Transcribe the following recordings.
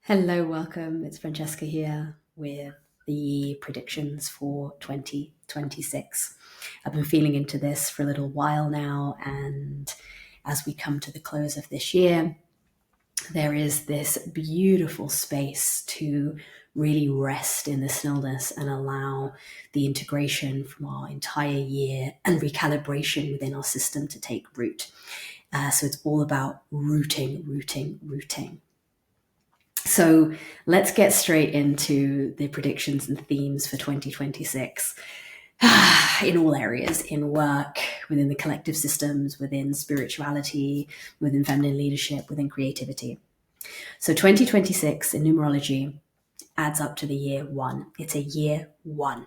Hello, welcome. It's Francesca here with the predictions for 2026. I've been feeling into this for a little while now, and as we come to the close of this year, there is this beautiful space to really rest in the stillness and allow the integration from our entire year and recalibration within our system to take root. So it's all about rooting. So let's get straight into the predictions and themes for 2026 in all areas, in work, within the collective systems, within spirituality, within feminine leadership, within creativity. So 2026 in numerology adds up to the year one. It's a year one.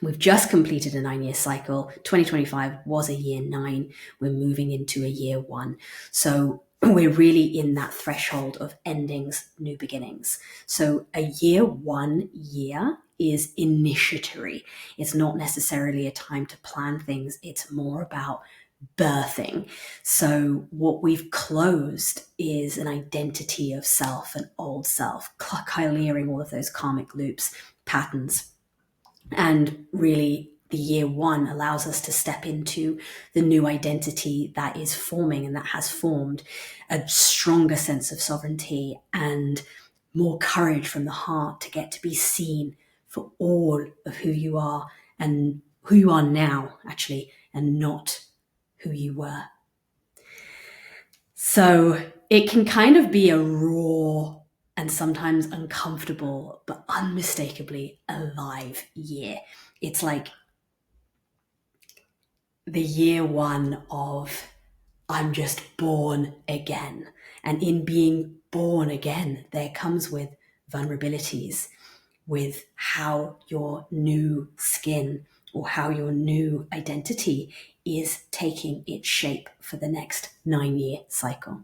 We've just completed a 9-year cycle. 2025 was a year 9. We're moving into a year one. So we're really in that threshold of endings, new beginnings. So a year 1 year is initiatory. It's not necessarily a time to plan things. It's more about birthing. So what we've closed is an identity of self, an old self, clearing all of those karmic loops, patterns. And really, the year one allows us to step into the new identity that is forming and that has formed a stronger sense of sovereignty and more courage from the heart to get to be seen for all of who you are and who you are now, actually, and not who you were. So it can kind of be a raw and sometimes uncomfortable, but unmistakably alive year. It's like the year one of I'm just born again. And in being born again, there comes with vulnerabilities, with how your new skin or how your new identity is taking its shape for the next 9-year cycle.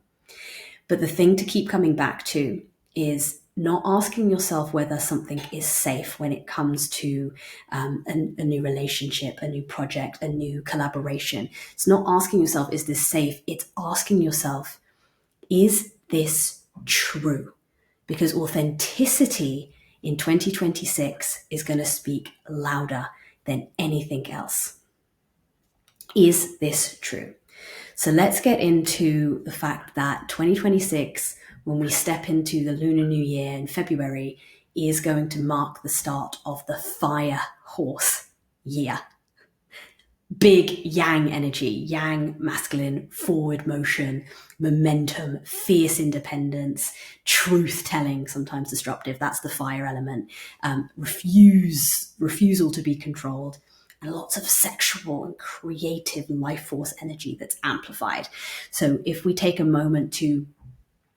But the thing to keep coming back to is not asking yourself whether something is safe when it comes to a new relationship, a new project, a new collaboration. It's not asking yourself, is this safe? It's asking yourself, is this true? Because authenticity in 2026 is going to speak louder than anything else. Is this true? So let's get into the fact that 2026, when we step into the Lunar New Year in February, is going to mark the start of the fire horse year. Big yang energy, yang masculine, forward motion, momentum, fierce independence, truth telling, sometimes disruptive. That's the fire element. Refusal to be controlled. And lots of sexual and creative life force energy that's amplified. So if we take a moment to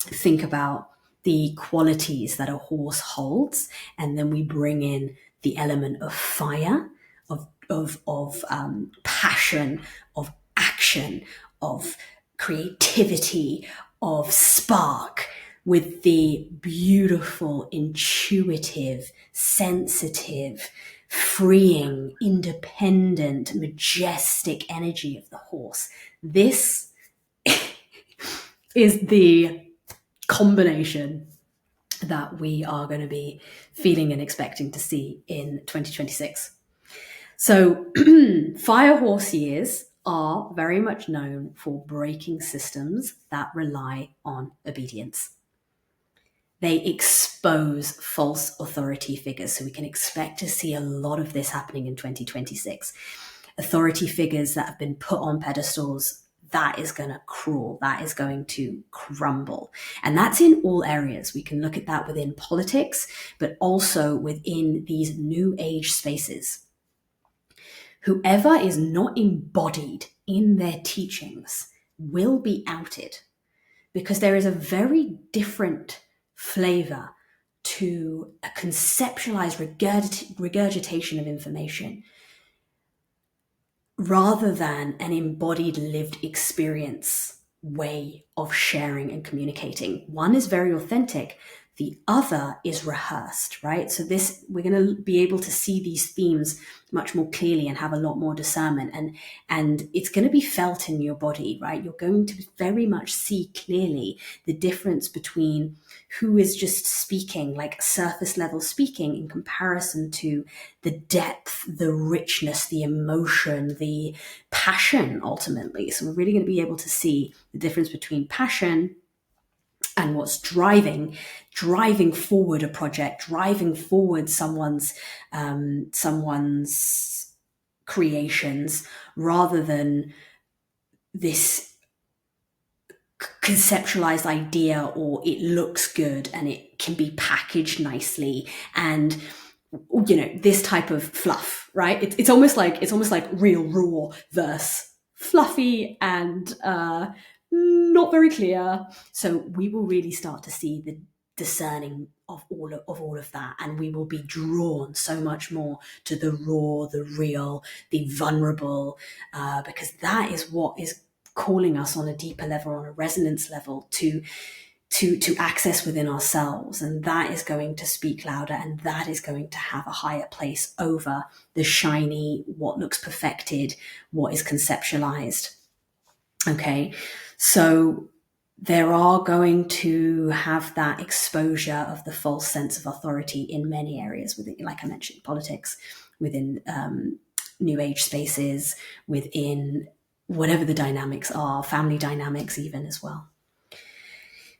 think about the qualities that a horse holds, and then we bring in the element of fire, of passion, of action, of creativity, of spark, with the beautiful, intuitive, sensitive, freeing, independent, majestic energy of the horse. This is the combination that we are going to be feeling and expecting to see in 2026. So fire horse years are very much known for breaking systems that rely on obedience. They expose false authority figures. So we can expect to see a lot of this happening in 2026. Authority figures that have been put on pedestals, that is going to crawl, that is going to crumble. And that's in all areas. We can look at that within politics, but also within these new age spaces. Whoever is not embodied in their teachings will be outed, because there is a very different flavor to a conceptualized regurgitation of information rather than an embodied lived experience way of sharing and communicating. One is very authentic. The other is rehearsed, right? So this, we're going to be able to see these themes much more clearly and have a lot more discernment, and it's going to be felt in your body, right? You're going to very much see clearly the difference between who is just speaking, like surface level speaking, in comparison to the depth, the richness, the emotion, the passion, ultimately. So we're really going to be able to see the difference between passion and what's driving forward a project, driving forward someone's creations, rather than this conceptualized idea, or it looks good and it can be packaged nicely, and this type of fluff, right? It's almost like real raw versus fluffy and not very clear. So we will really start to see the discerning of all of that, and we will be drawn so much more to the raw, the real, the vulnerable, because that is what is calling us on a deeper level, on a resonance level, to access within ourselves. And that is going to speak louder, and that is going to have a higher place over the shiny, what looks perfected, what is conceptualized. Okay, so there are going to have that exposure of the false sense of authority in many areas within, like I mentioned, politics, within new age spaces, within whatever the dynamics are, family dynamics even as well.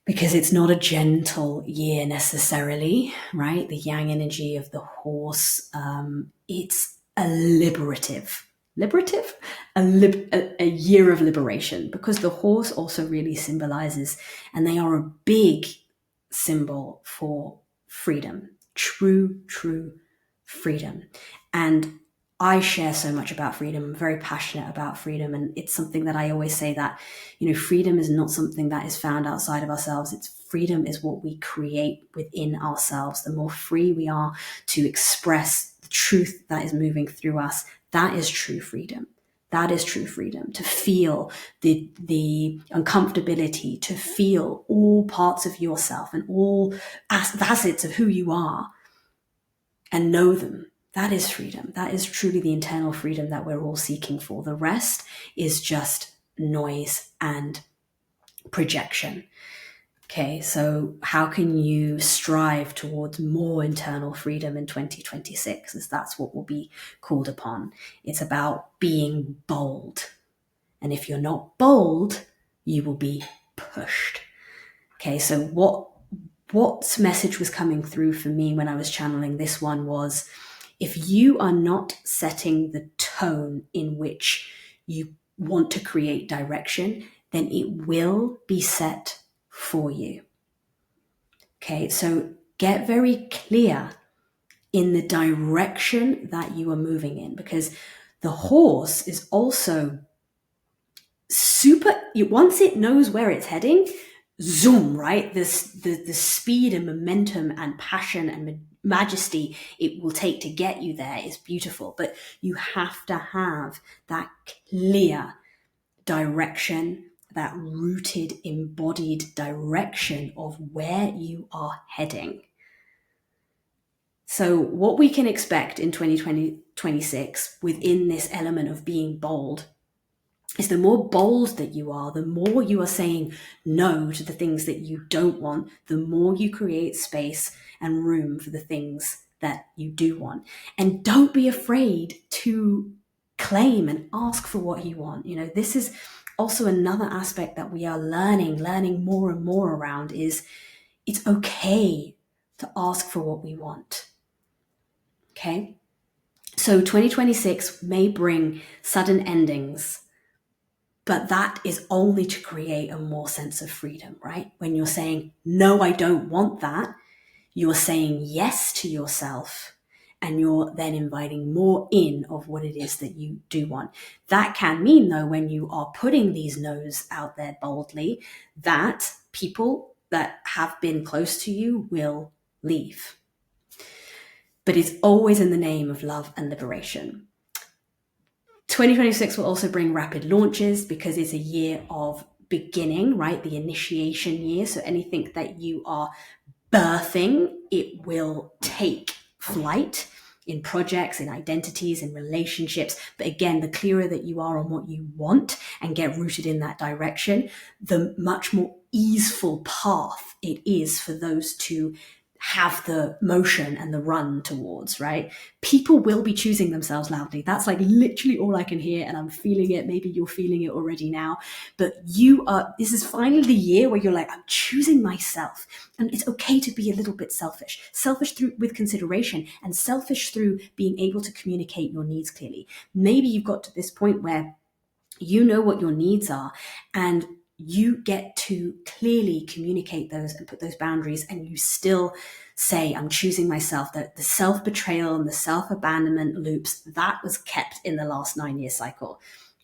Because it's not a gentle year necessarily, right? The yang energy of the horse, it's a a year of liberation, because the horse also really symbolizes, and they are a big symbol for freedom, true freedom. And I share so much about freedom. I'm very passionate about freedom. And it's something that I always say that, freedom is not something that is found outside of ourselves. Freedom is what we create within ourselves. The more free we are to express the truth that is moving through us, that is true freedom. That is true freedom, to feel the uncomfortability, to feel all parts of yourself and all facets of who you are, and know them. That is freedom. That is truly the internal freedom that we're all seeking for. The rest is just noise and projection. Okay, so how can you strive towards more internal freedom in 2026, as that's what will be called upon? It's about being bold. And if you're not bold, you will be pushed. Okay, so what message was coming through for me when I was channeling this one was, if you are not setting the tone in which you want to create direction, then it will be set for you. Okay, so get very clear in the direction that you are moving in, because the horse is also once it knows where it's heading, zoom, right? The speed and momentum and passion and majesty it will take to get you there is beautiful, but you have to have that clear direction, that rooted, embodied direction of where you are heading. So what we can expect in 2026 within this element of being bold is, the more bold that you are, the more you are saying no to the things that you don't want, the more you create space and room for the things that you do want. And don't be afraid to claim and ask for what you want. This is also another aspect that we are learning more and more around, is it's okay to ask for what we want. Okay? So 2026 may bring sudden endings, but that is only to create a more sense of freedom, right? When you're saying, no, I don't want that, you're saying yes to yourself, and you're then inviting more in of what it is that you do want. That can mean, though, when you are putting these no's out there boldly, that people that have been close to you will leave. But it's always in the name of love and liberation. 2026 will also bring rapid launches, because it's a year of beginning, right? The initiation year. So anything that you are birthing, it will take flight in projects, in identities, in relationships. But again, the clearer that you are on what you want and get rooted in that direction, the much more easeful path it is for those to have the motion and the run towards, right? People will be choosing themselves loudly. That's like literally all I can hear, and I'm feeling it. Maybe you're feeling it already now, but this is finally the year where you're like, I'm choosing myself. And it's okay to be a little bit selfish with consideration, and selfish through being able to communicate your needs clearly. Maybe you've got to this point where you know what your needs are, and you get to clearly communicate those and put those boundaries, and you still say, I'm choosing myself. That the self-betrayal and the self-abandonment loops, that was kept in the last 9-year cycle.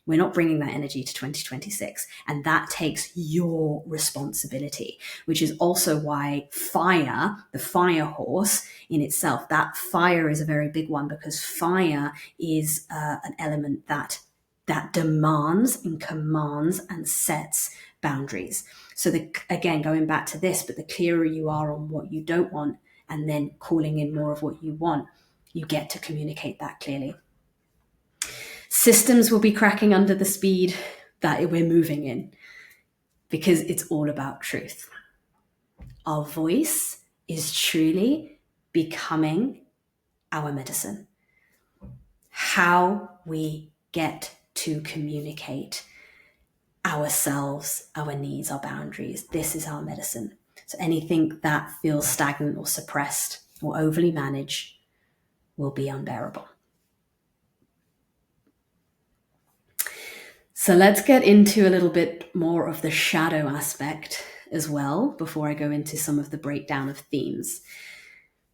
We're not bringing that energy to 2026. And that takes your responsibility, which is also why fire, the fire horse in itself, that fire is a very big one, because fire is an element that demands and commands and sets boundaries. So again, going back to this, but the clearer you are on what you don't want and then calling in more of what you want, you get to communicate that clearly. Systems will be cracking under the speed that we're moving in, because it's all about truth. Our voice is truly becoming our medicine. How we get to communicate ourselves, our needs, our boundaries, this is our medicine. So anything that feels stagnant or suppressed or overly managed will be unbearable. So let's get into a little bit more of the shadow aspect as well before I go into some of the breakdown of themes.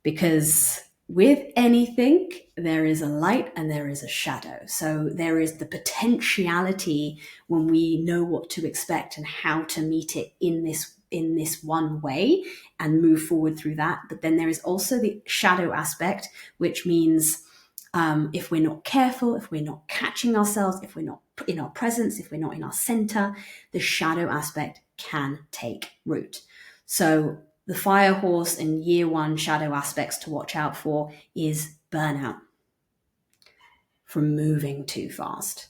Because with anything, there is a light and there is a shadow. So there is the potentiality when we know what to expect and how to meet it in this one way and move forward through that. But then there is also the shadow aspect, which means if we're not careful, if we're not catching ourselves, if we're not in our presence, if we're not in our center, the shadow aspect can take root. So the fire horse in year one shadow aspects to watch out for is burnout from moving too fast.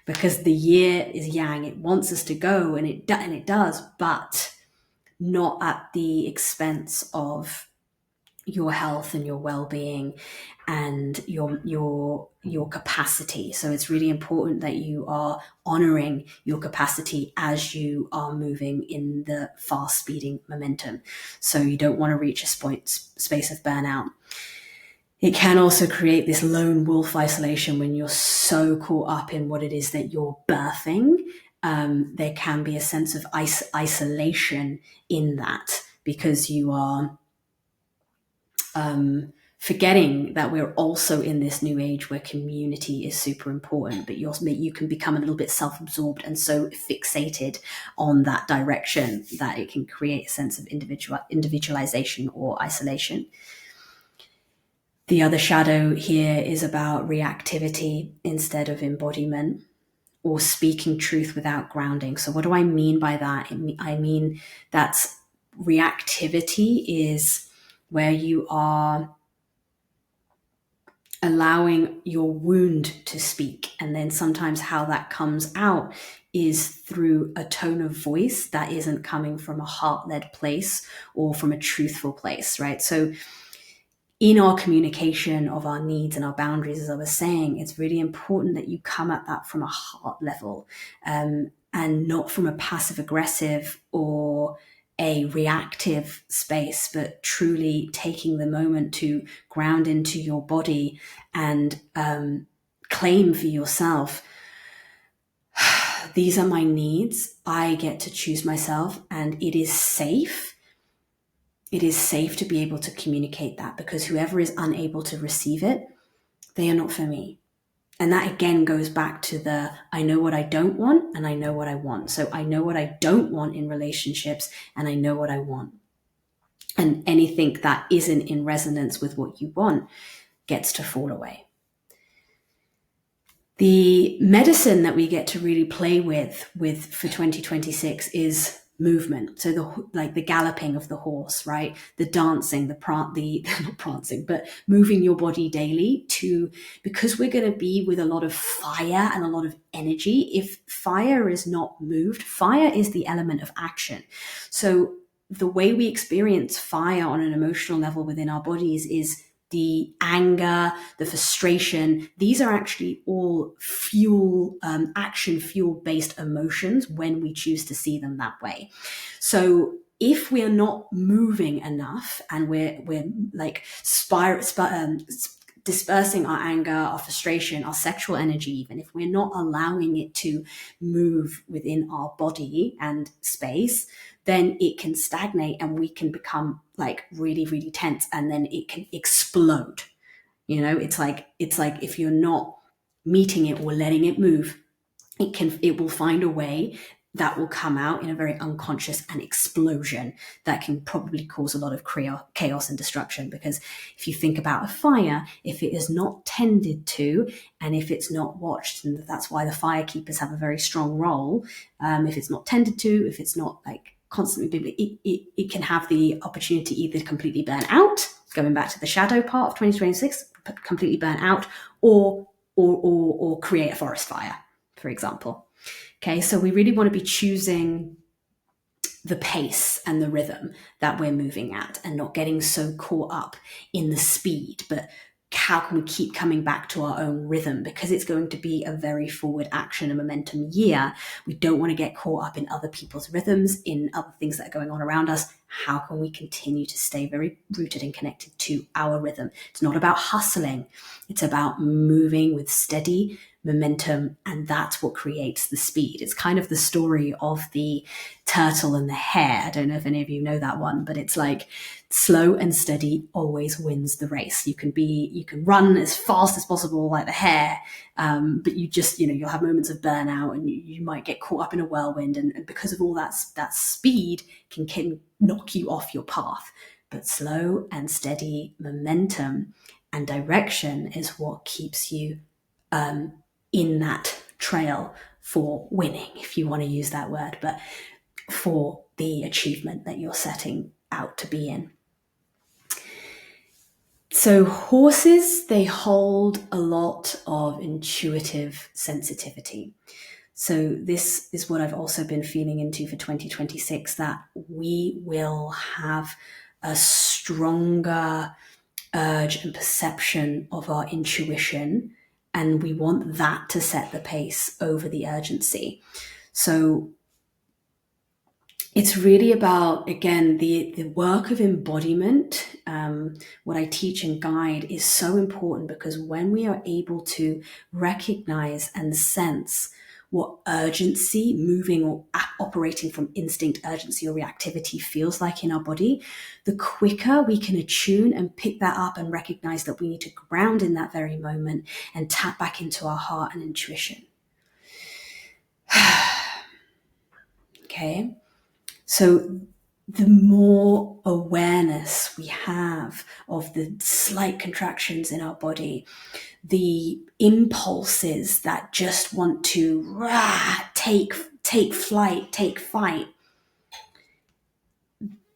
Because the year is yang, it wants us to go, and it does, but not at the expense of your health and your well-being and your capacity. So it's really important that you are honoring your capacity as you are moving in the fast speeding momentum. So you don't want to reach a space of burnout. It can also create this lone wolf isolation when you're so caught up in what it is that you're birthing. There can be a sense of isolation in that, because you are forgetting that we're also in this new age where community is super important, but you can become a little bit self-absorbed and so fixated on that direction that it can create a sense of individualization or isolation. The other shadow here is about reactivity instead of embodiment, or speaking truth without grounding. So what do I mean by that? I mean that's reactivity is where you are allowing your wound to speak. And then sometimes how that comes out is through a tone of voice that isn't coming from a heart-led place or from a truthful place, right? So in our communication of our needs and our boundaries, as I was saying, it's really important that you come at that from a heart level, and not from a passive aggressive or a reactive space, but truly taking the moment to ground into your body and claim for yourself, these are my needs. I get to choose myself, and it is safe. It is safe to be able to communicate that, because whoever is unable to receive it, they are not for me. And that again goes back to I know what I don't want and I know what I want. So I know what I don't want in relationships and I know what I want. And anything that isn't in resonance with what you want gets to fall away. The medicine that we get to really play with for 2026 is movement. So the galloping of the horse, right? The dancing, not prancing, but moving your body daily because we're going to be with a lot of fire and a lot of energy. If fire is not moved, fire is the element of action. So the way we experience fire on an emotional level within our bodies is the anger, the frustration. These are actually all action fuel based emotions when we choose to see them that way. So if we're not moving enough and we're like dispersing our anger, our frustration, our sexual energy, even if we're not allowing it to move within our body and space, then it can stagnate and we can become like really, really tense, and then it can explode. It's like if you're not meeting it or letting it move, it will find a way that will come out in a very unconscious an explosion that can probably cause a lot of chaos and destruction. Because if you think about a fire, if it is not tended to and if it's not watched, and that's why the fire keepers have a very strong role, if it's not tended to, if it's not like constantly, it can have the opportunity to either completely burn out, going back to the shadow part of 2026, completely burn out, or create a forest fire, for example. Okay, so we really want to be choosing the pace and the rhythm that we're moving at and not getting so caught up in the speed, but how can we keep coming back to our own rhythm? Because it's going to be a very forward action and momentum year. We don't want to get caught up in other people's rhythms, in other things that are going on around us. How can we continue to stay very rooted and connected to our rhythm? It's not about hustling. It's about moving with steady momentum, and that's what creates the speed. It's kind of the story of the turtle and the hare. I don't know if any of you know that one, but it's like slow and steady always wins the race. You can run as fast as possible like the hare, but you'll have moments of burnout, and you might get caught up in a whirlwind, and because of all that speed can knock you off your path. But slow and steady momentum and direction is what keeps you in that trail for winning, if you want to use that word, but for the achievement that you're setting out to be in. So horses, they hold a lot of intuitive sensitivity. So this is what I've also been feeling into for 2026, that we will have a stronger urge and perception of our intuition, and we want that to set the pace over the urgency. So it's really about, again, the work of embodiment. What I teach and guide is so important, because when we are able to recognize and sense what urgency, moving or operating from instinct, urgency or reactivity feels like in our body, the quicker we can attune and pick that up and recognize that we need to ground in that very moment and tap back into our heart and intuition. Okay. So the more awareness we have of the slight contractions in our body, the impulses that just want to take flight, take fight,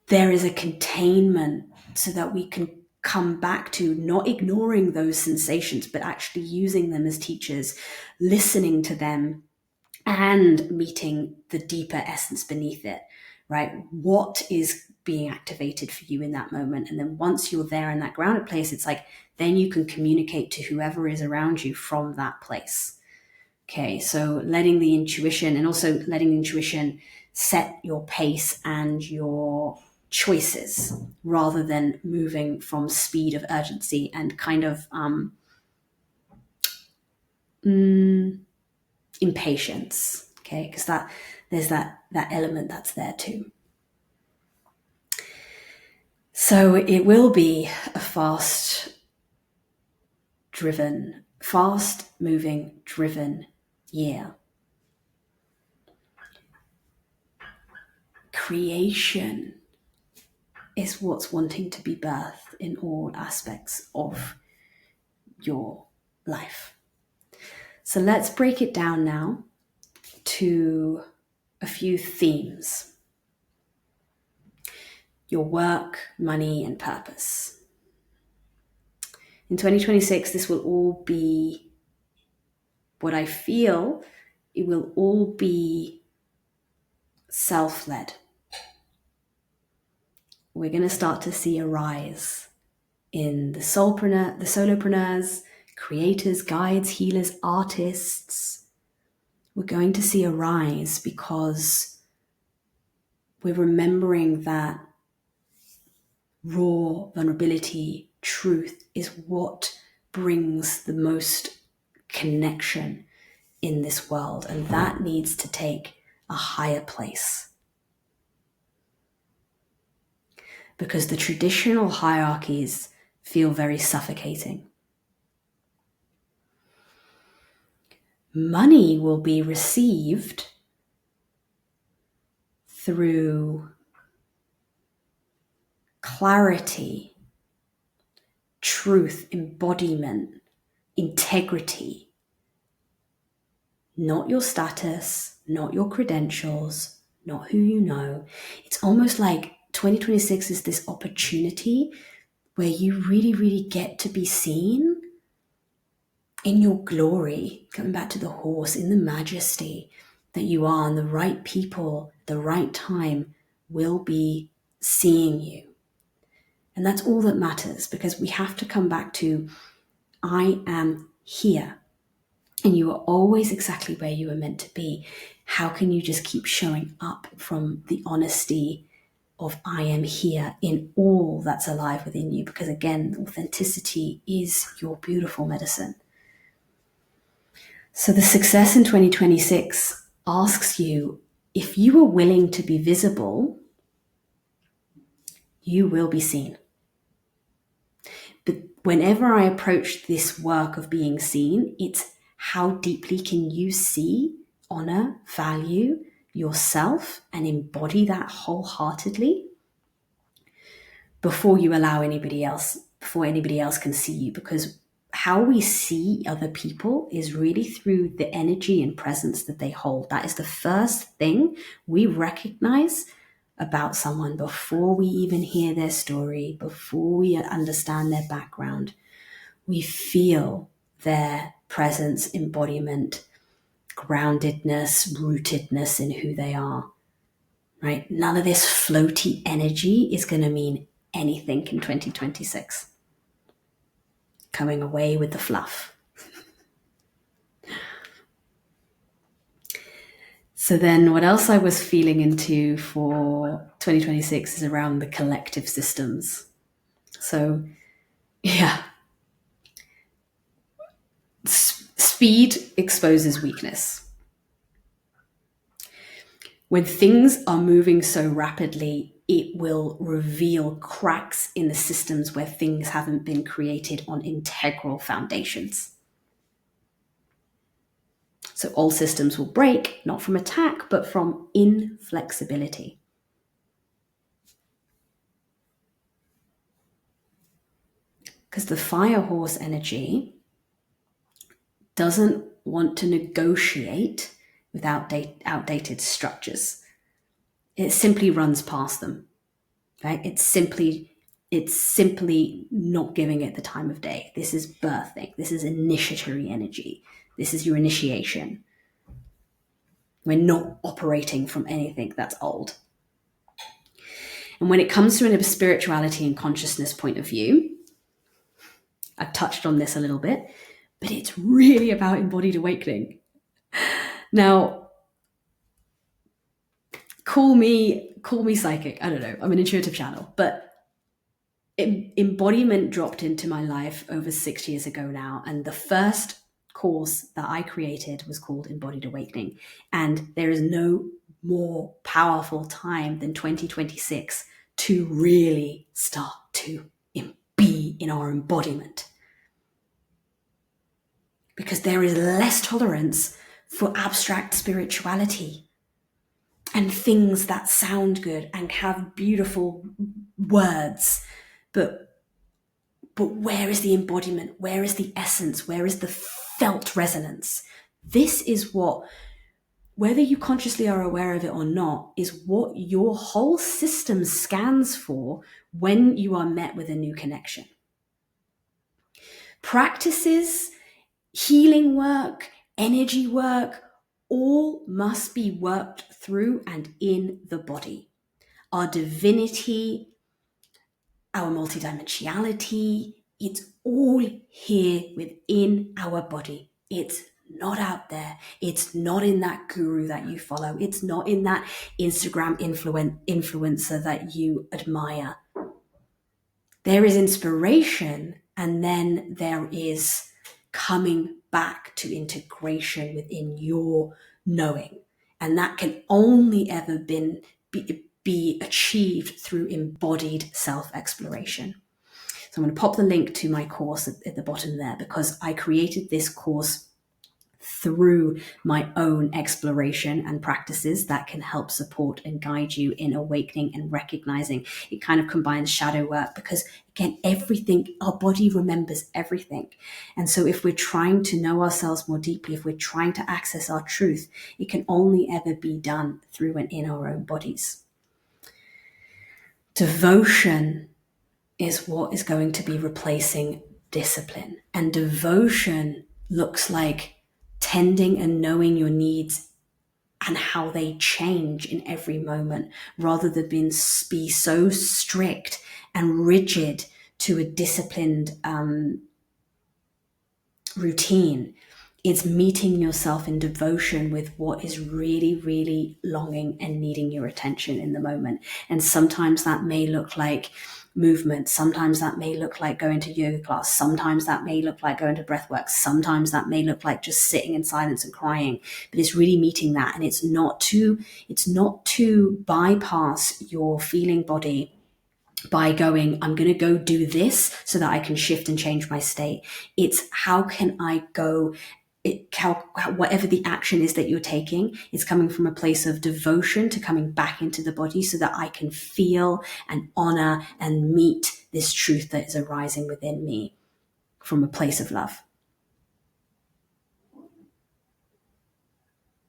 there is a containment so that we can come back to not ignoring those sensations, but actually using them as teachers, listening to them, and meeting the deeper essence beneath it, right? What is being activated for you in that moment? And then once you're there in that grounded place, it's like, then you can communicate to whoever is around you from that place. Okay, so letting the intuition, and also letting the intuition set your pace and your choices, rather than moving from speed of urgency and kind of impatience. Okay, because there's that element that's there too. So it will be a fast moving driven year. Creation is what's wanting to be birthed in all aspects of your life. So let's break it down now to a few themes. your work, money, and purpose. In 2026, this will all be what I feel. It will all be self-led. We're going to start to see a rise in the solopreneurs, creators, guides, healers, artists. We're going to see a rise because we're remembering that raw vulnerability, truth is what brings the most connection in this world, and that needs to take a higher place. Because the traditional hierarchies feel very suffocating. Money will be received through clarity, truth, embodiment, integrity. Not your status, not your credentials, not who you know. It's almost like 2026 is this opportunity where you really, really get to be seen in your glory, coming back to the horse, in the majesty that you are, and the right people, the right time will be seeing you. And that's all that matters, because we have to come back to, I am here. And you are always exactly where you were meant to be. How can you just keep showing up from the honesty of I am here in all that's alive within you? Because again, authenticity is your beautiful medicine. So the success in 2026 asks you, if you are willing to be visible, you will be seen. But whenever I approach this work of being seen, it's how deeply can you see, honor, value yourself and embody that wholeheartedly before you allow anybody else, before anybody else can see you. Because how we see other people is really through the energy and presence that they hold. That is the first thing we recognize about someone before we even hear their story, before we understand their background. We feel their presence, embodiment, groundedness, rootedness in who they are, right? None of this floaty energy is going to mean anything in 2026. Coming away with the fluff. So then what else I was feeling into for 2026 is around the collective systems. So yeah, speed exposes weakness. When things are moving so rapidly, it will reveal cracks in the systems where things haven't been created on integral foundations. So all systems will break, not from attack, but from inflexibility. Because the fire horse energy doesn't want to negotiate with outdated structures. It simply runs past them, right? It's simply not giving it the time of day. This is birthing. This is initiatory energy. This is your initiation. We're not operating from anything that's old. And when it comes to a spirituality and consciousness point of view, I've touched on this a little bit, but it's really about embodied awakening. Now, call me psychic. I don't know. I'm an intuitive channel, but embodiment dropped into my life over 6 years ago now. And the first course that I created was called Embodied Awakening. And there is no more powerful time than 2026 to really start to be in our embodiment. Because there is less tolerance for abstract spirituality and things that sound good and have beautiful words. But where is the embodiment? Where is the essence? Where is the felt resonance? This is what whether you consciously are aware of it or not, is what your whole system scans for when you are met with a new connection. Practices, healing work, energy work, all must be worked through and in the body. Our divinity, our multidimensionality, it's all here within our body. It's not out there. It's not in that guru that you follow. It's not in that Instagram influencer that you admire. There is inspiration, and then there is coming back to integration within your knowing. And that can only ever be achieved through embodied self-exploration. So I'm going to pop the link to my course at the bottom there, because I created this course through my own exploration and practices that can help support and guide you in awakening and recognizing. It kind of combines shadow work, because again, everything, our body remembers everything. And so if we're trying to know ourselves more deeply, if we're trying to access our truth, it can only ever be done through and in our own bodies. Devotion is what is going to be replacing discipline. And devotion looks like tending and knowing your needs and how they change in every moment, rather than be so strict and rigid to a disciplined routine. It's meeting yourself in devotion with what is really, really longing and needing your attention in the moment. And sometimes that may look like movement. Sometimes that may look like going to yoga class. Sometimes that may look like going to breath work. Sometimes that may look like just sitting in silence and crying. But it's really meeting that. And it's not to bypass your feeling body by going, I'm going to go do this so that I can shift and change my state. It's how can I go, whatever the action is that you're taking, it's coming from a place of devotion to coming back into the body so that I can feel and honor and meet this truth that is arising within me from a place of love.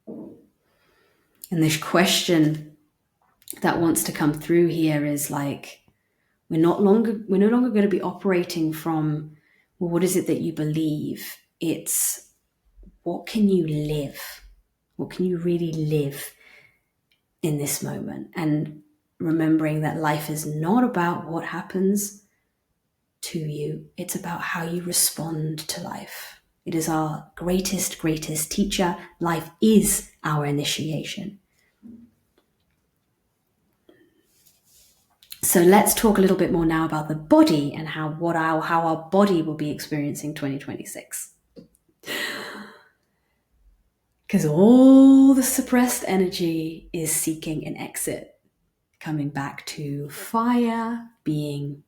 And this question that wants to come through here is like, we're no longer going to be operating from, well, what is it that you believe? It's what can you live? What can you really live in this moment? And remembering that life is not about what happens to you. It's about how you respond to life. It is our greatest teacher. Life is our initiation. So let's talk a little bit more now about the body and how our body will be experiencing 2026. Because all the suppressed energy is seeking an exit, coming back to fire, being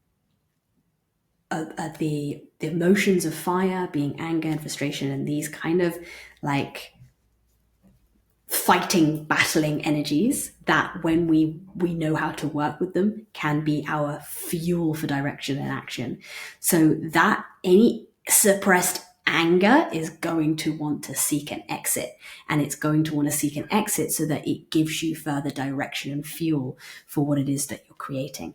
the emotions of fire, being anger and frustration, and these kind of like fighting, battling energies that when we know how to work with them can be our fuel for direction and action. So that any suppressed anger is going to want to seek an exit, and it's going to want to seek an exit so that it gives you further direction and fuel for what it is that you're creating.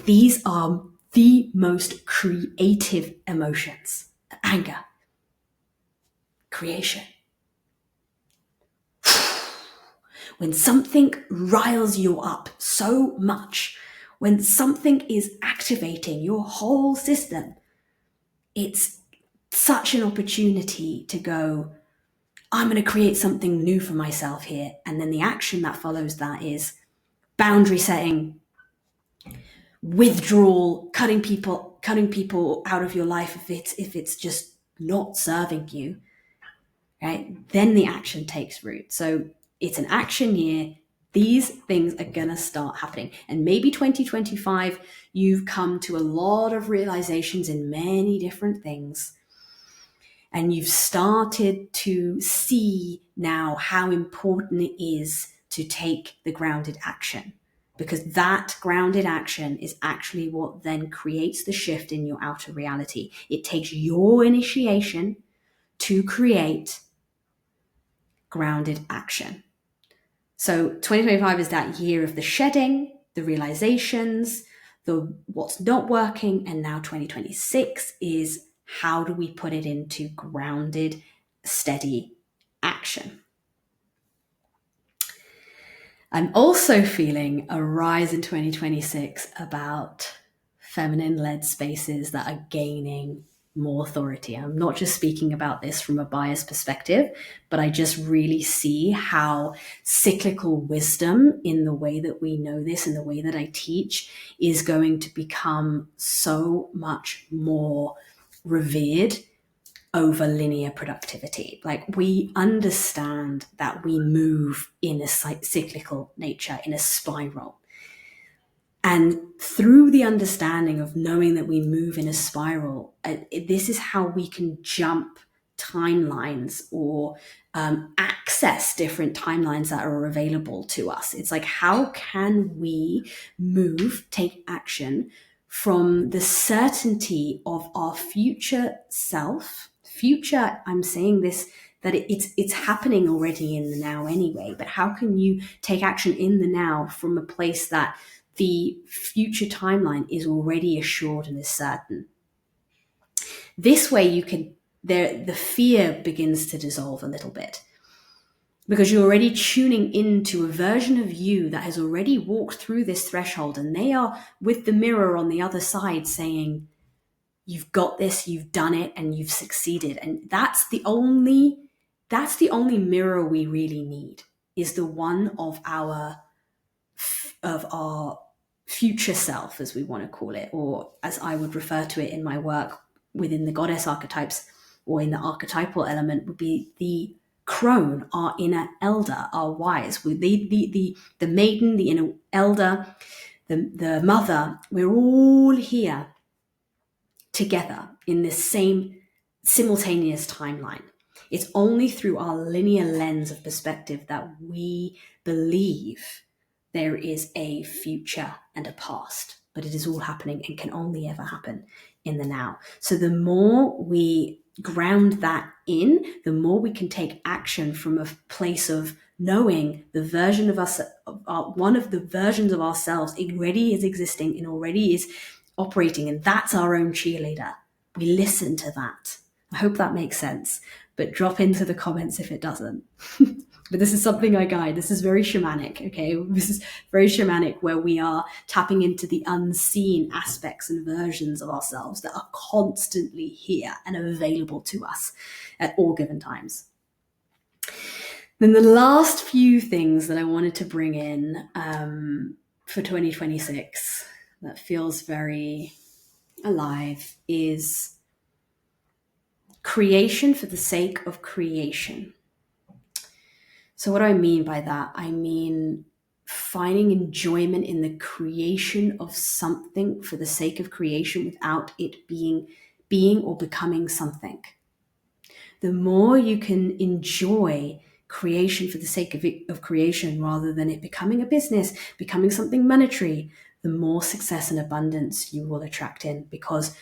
These are the most creative emotions: anger, creation. When something riles you up so much, when something is activating your whole system, it's such an opportunity to go, I'm going to create something new for myself here. And then the action that follows that is boundary setting, withdrawal, cutting people out of your life if it's just not serving you, right? Then the action takes root. So it's an action year. These things are going to start happening. And maybe 2025, you've come to a lot of realizations in many different things. And you've started to see now how important it is to take the grounded action, because that grounded action is actually what then creates the shift in your outer reality. It takes your initiation to create grounded action. So 2025 is that year of the shedding, the realizations, the what's not working, and now 2026 is how do we put it into grounded, steady action. I'm also feeling a rise in 2026 about feminine-led spaces that are gaining more authority. I'm not just speaking about this from a biased perspective, but I just really see how cyclical wisdom in the way that we know this, in the way that I teach, is going to become so much more revered over linear productivity. Like, we understand that we move in a cyclical nature, in a spiral. And through the understanding of knowing that we move in a spiral, this is how we can jump timelines or access different timelines that are available to us. It's like, how can we move, take action from the certainty of our future self? Future, I'm saying this, that it's happening already in the now anyway, but how can you take action in the now from a place that the future timeline is already assured and is certain? This way you can, the fear begins to dissolve a little bit, because you're already tuning into a version of you that has already walked through this threshold, and they are with the mirror on the other side saying, you've got this, you've done it, and you've succeeded. And that's the only mirror we really need, is the one of our future self, as we want to call it, or as I would refer to it in my work within the goddess archetypes, or in the archetypal element, would be the crone, our inner elder, our wise, the maiden, the inner elder, the mother. We're all here together in this same simultaneous timeline. It's only through our linear lens of perspective that we believe there is a future and a past, but it is all happening and can only ever happen in the now. So the more we ground that in, the more we can take action from a place of knowing the version of us, one of the versions of ourselves already is existing and already is operating, and that's our own cheerleader. We listen to that. I hope that makes sense, but drop into the comments if it doesn't. But this is something I guide. This is very shamanic, okay? This is very shamanic, where we are tapping into the unseen aspects and versions of ourselves that are constantly here and available to us at all given times. Then the last few things that I wanted to bring in for 2026 that feels very alive is creation for the sake of creation. So what do I mean by that? I mean finding enjoyment in the creation of something for the sake of creation without it being or becoming something. The more you can enjoy creation for the sake of creation, rather than it becoming a business, becoming something monetary, the more success and abundance you will attract in, because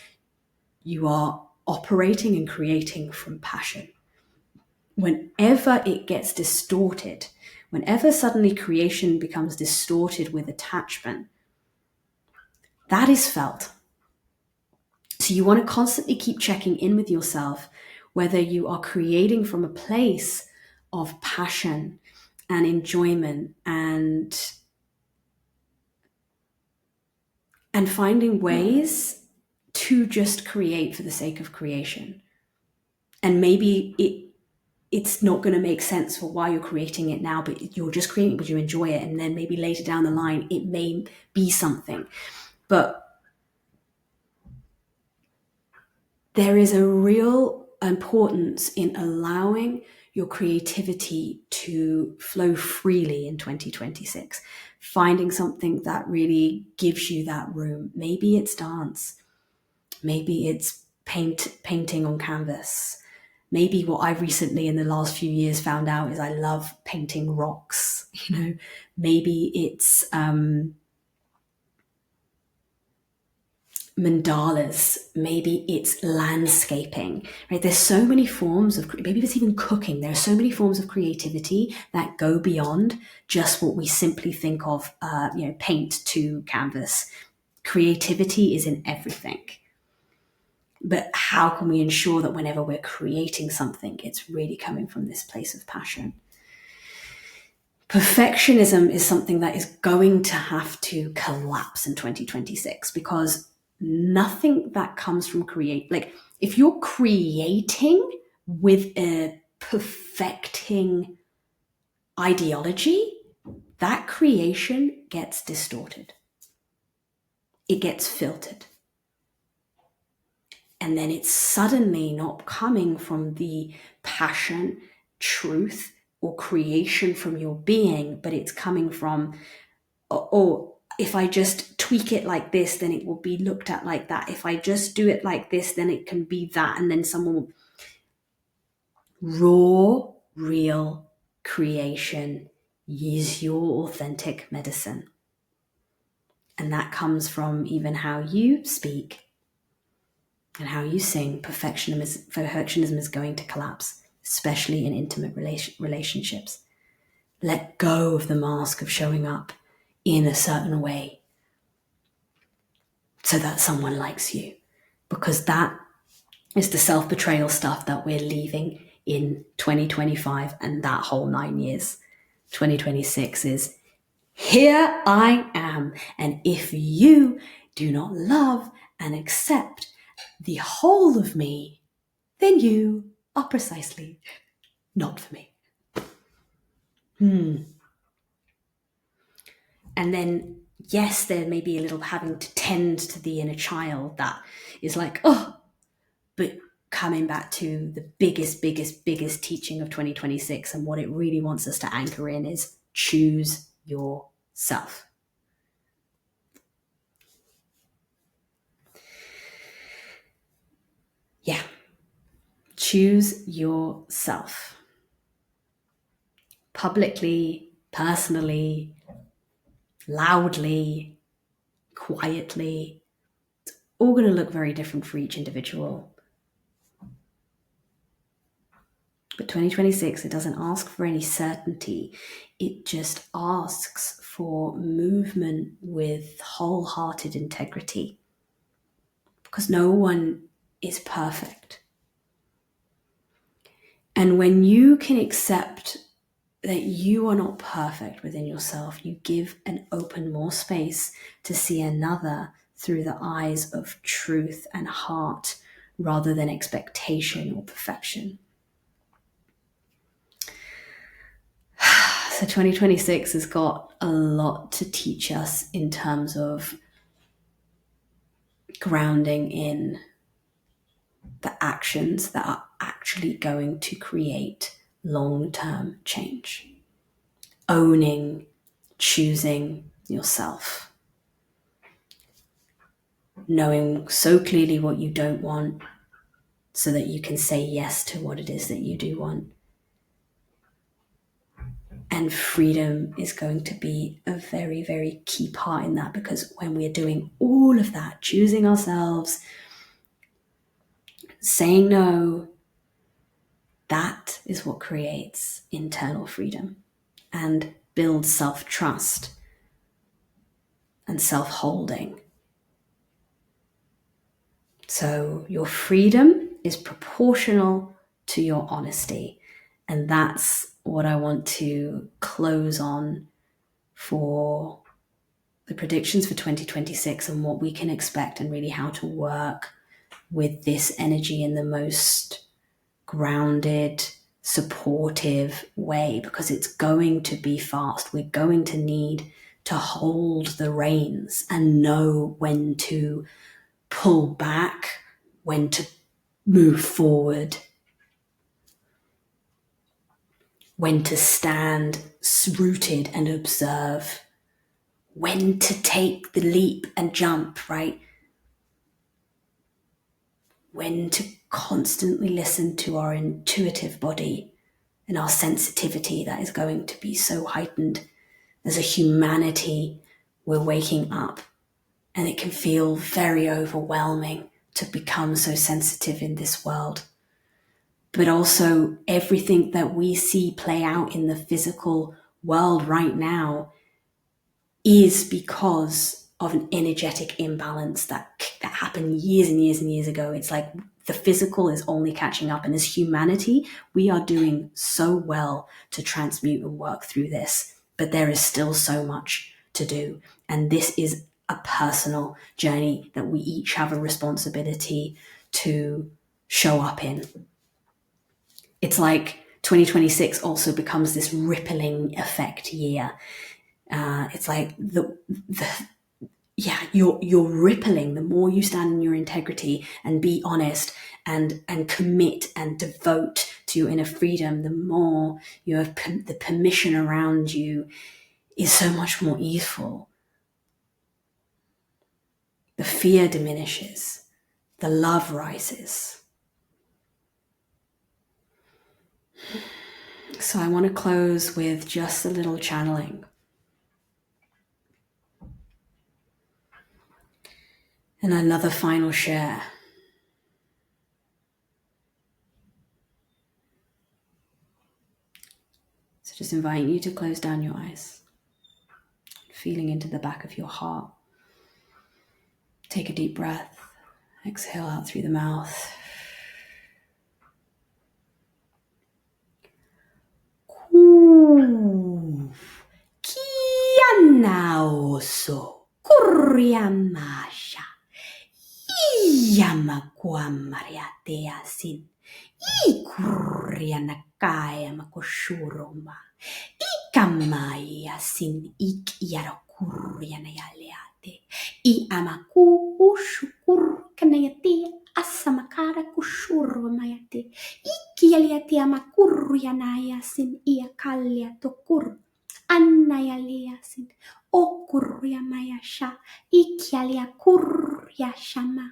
you are operating and creating from passion. Whenever it gets distorted, whenever suddenly creation becomes distorted with attachment, that is felt. So you want to constantly keep checking in with yourself, whether you are creating from a place of passion and enjoyment and finding ways to just create for the sake of creation. And maybe it's not going to make sense for why you're creating it now, but you're just creating it because you enjoy it. And then maybe later down the line, it may be something. But there is a real importance in allowing your creativity to flow freely in 2026, finding something that really gives you that room. Maybe it's dance. Maybe it's painting on canvas. Maybe what I've recently in the last few years found out is I love painting rocks. Maybe it's mandalas, maybe it's landscaping, right? There's so many forms of, maybe it's even cooking. There are so many forms of creativity that go beyond just what we simply think of, paint to canvas. Creativity is in everything. But how can we ensure that whenever we're creating something, it's really coming from this place of passion? Perfectionism is something that is going to have to collapse in 2026, because nothing that comes from if you're creating with a perfecting ideology, that creation gets distorted. It gets filtered. And then it's suddenly not coming from the passion, truth, or creation from your being, but it's coming from, oh, if I just tweak it like this, then it will be looked at like that. If I just do it like this, then it can be that. And then someone will... Raw, real creation is your authentic medicine. And that comes from even how you speak and how you sing. Perfectionism is going to collapse, especially in intimate relationships. Let go of the mask of showing up in a certain way so that someone likes you, because that is the self-betrayal stuff that we're leaving in 2025 and that whole 9 years. 2026 is, here I am, and if you do not love and accept the whole of me, then you are precisely not for me. And then, yes, there may be a little having to tend to the inner child that is like, oh, but coming back to the biggest teaching of 2026, and what it really wants us to anchor in is choose yourself. Yeah. Choose yourself. Publicly, personally, loudly, quietly. It's all going to look very different for each individual. But 2026, it doesn't ask for any certainty. It just asks for movement with wholehearted integrity. Because no one is perfect. And when you can accept that you are not perfect within yourself, you give and open more space to see another through the eyes of truth and heart, rather than expectation or perfection. So 2026 has got a lot to teach us in terms of grounding in the actions that are actually going to create long-term change. Owning, choosing yourself. Knowing so clearly what you don't want so that you can say yes to what it is that you do want. And freedom is going to be a very, very key part in that, because when we're doing all of that, choosing ourselves, saying no, that is what creates internal freedom and builds self-trust and self-holding. So your freedom is proportional to your honesty. And that's what I want to close on for the predictions for 2026 and what we can expect, and really how to work with this energy in the most grounded, supportive way, because it's going to be fast. We're going to need to hold the reins and know when to pull back, when to move forward, when to stand rooted and observe, when to take the leap and jump, right? When to constantly listen to our intuitive body and our sensitivity that is going to be so heightened. As a humanity, we're waking up And it can feel very overwhelming to become so sensitive in this world. But also everything that we see play out in the physical world right now is because of an energetic imbalance that happened years and years and years ago. It's like the physical is only catching up. And as humanity, we are doing so well to transmute and work through this. But there is still so much to do. And this is a personal journey that we each have a responsibility to show up in. It's like 2026 also becomes this rippling effect year. It's like you're rippling. The more you stand in your integrity and be honest and commit and devote to your inner freedom, the more you have the permission around you is so much more easeful. The fear diminishes, the love rises. So I want to close with just a little channeling. And another final share. So just inviting you to close down your eyes, feeling into the back of your heart. Take a deep breath, exhale out through the mouth. Kianaoso kuriamasha iyamakuamariateasin ikurianakaya makoshuroma ikamaiasin ikyarokurianayaleate I amaku ushukur kanayati asamakara kushuru mayate ikialiati amakuru yanayasin iakalia tokur annayaliasin okur yamayasha ikialia kur yashama.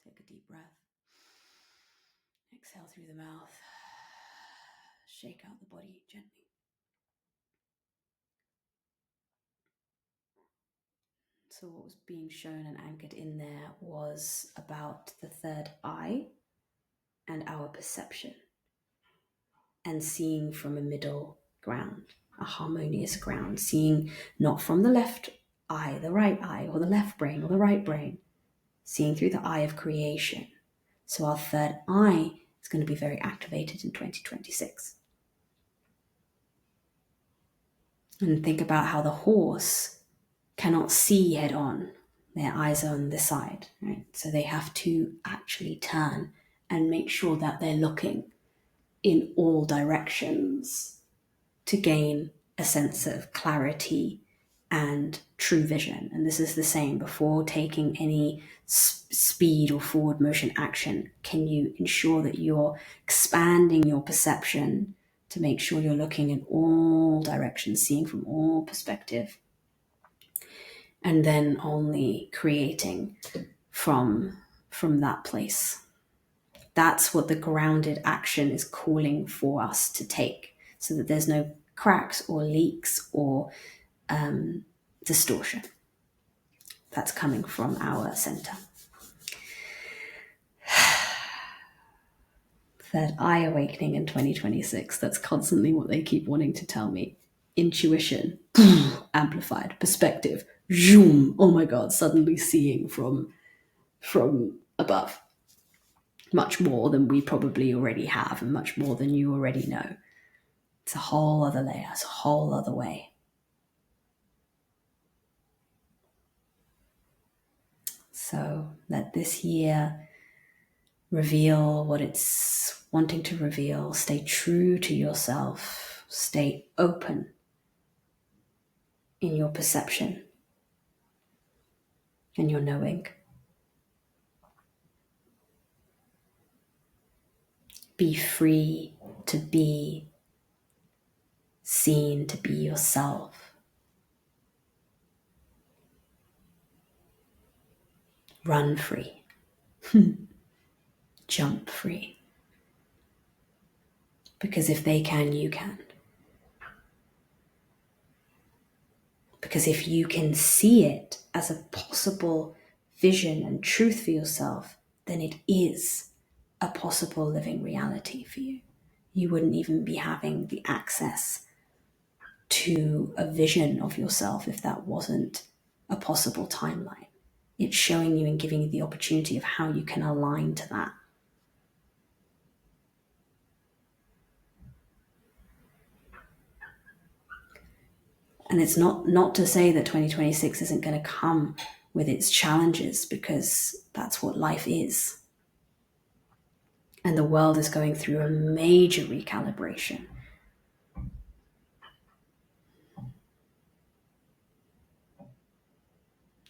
Take a deep breath. Exhale through the mouth. Shake out the body gently. So what was being shown and anchored in there was about the third eye and our perception and seeing from a middle ground, a harmonious ground, seeing not from the left eye, the right eye, or the left brain or the right brain, seeing through the eye of creation. So our third eye is going to be very activated in 2026. And think about how the horse cannot see head on. Their eyes are on this side, right? So they have to actually turn and make sure that they're looking in all directions to gain a sense of clarity and true vision. And this is the same before taking any speed or forward motion action. Can you ensure that you're expanding your perception to make sure you're looking in all directions, seeing from all perspective, and then only creating from that place? That's what the grounded action is calling for us to take, so that there's no cracks or leaks or distortion that's coming from our center. Third eye awakening in 2026. That's constantly what they keep wanting to tell me. Intuition, amplified. Perspective, zoom. Oh my God, suddenly seeing from above. Much more than we probably already have and much more than you already know. It's a whole other layer, it's a whole other way. So let this year reveal what it's wanting to reveal. Stay true to yourself. Stay open in your perception and your knowing. Be free to be seen, to be yourself. Run free. Jump free. Because if they can, you can. Because if you can see it as a possible vision and truth for yourself, then it is a possible living reality for you. You wouldn't even be having the access to a vision of yourself if that wasn't a possible timeline. It's showing you and giving you the opportunity of how you can align to that. And it's not to say that 2026 isn't going to come with its challenges, because that's what life is. And the world is going through a major recalibration.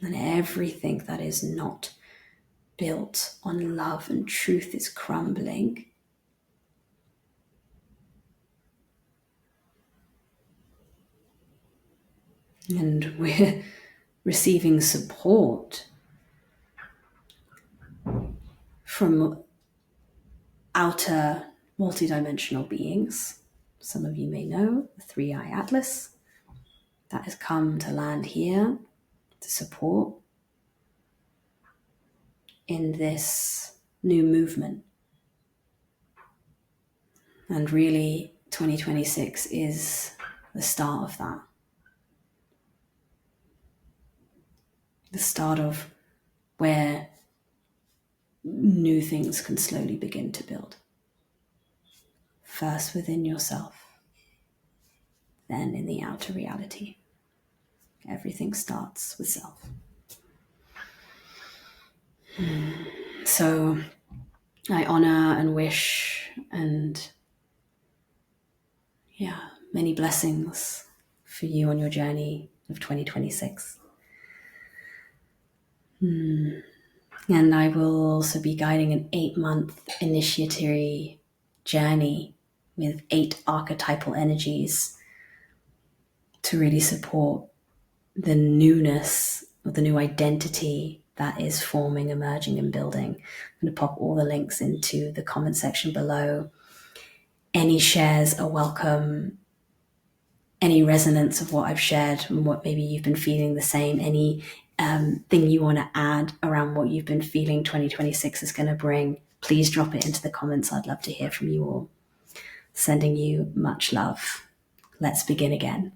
And everything that is not built on love and truth is crumbling. And we're receiving support from outer multidimensional beings. Some of you may know the 3-Eye Atlas that has come to land here to support in this new movement. And really, 2026 is the start of that. The start of where new things can slowly begin to build. First within yourself, then in the outer reality. Everything starts with self. So I honor and wish and many blessings for you on your journey of 2026. And I will also be guiding an 8-month initiatory journey with 8 archetypal energies to really support the newness of the new identity that is forming, emerging, and building. I'm going to pop all the links into the comment section below. Any shares are welcome. Any resonance of what I've shared and what maybe you've been feeling the same, any thing you want to add around what you've been feeling 2026 is going to bring, please drop it into the comments. I'd love to hear from you all. Sending you much love. Let's begin again.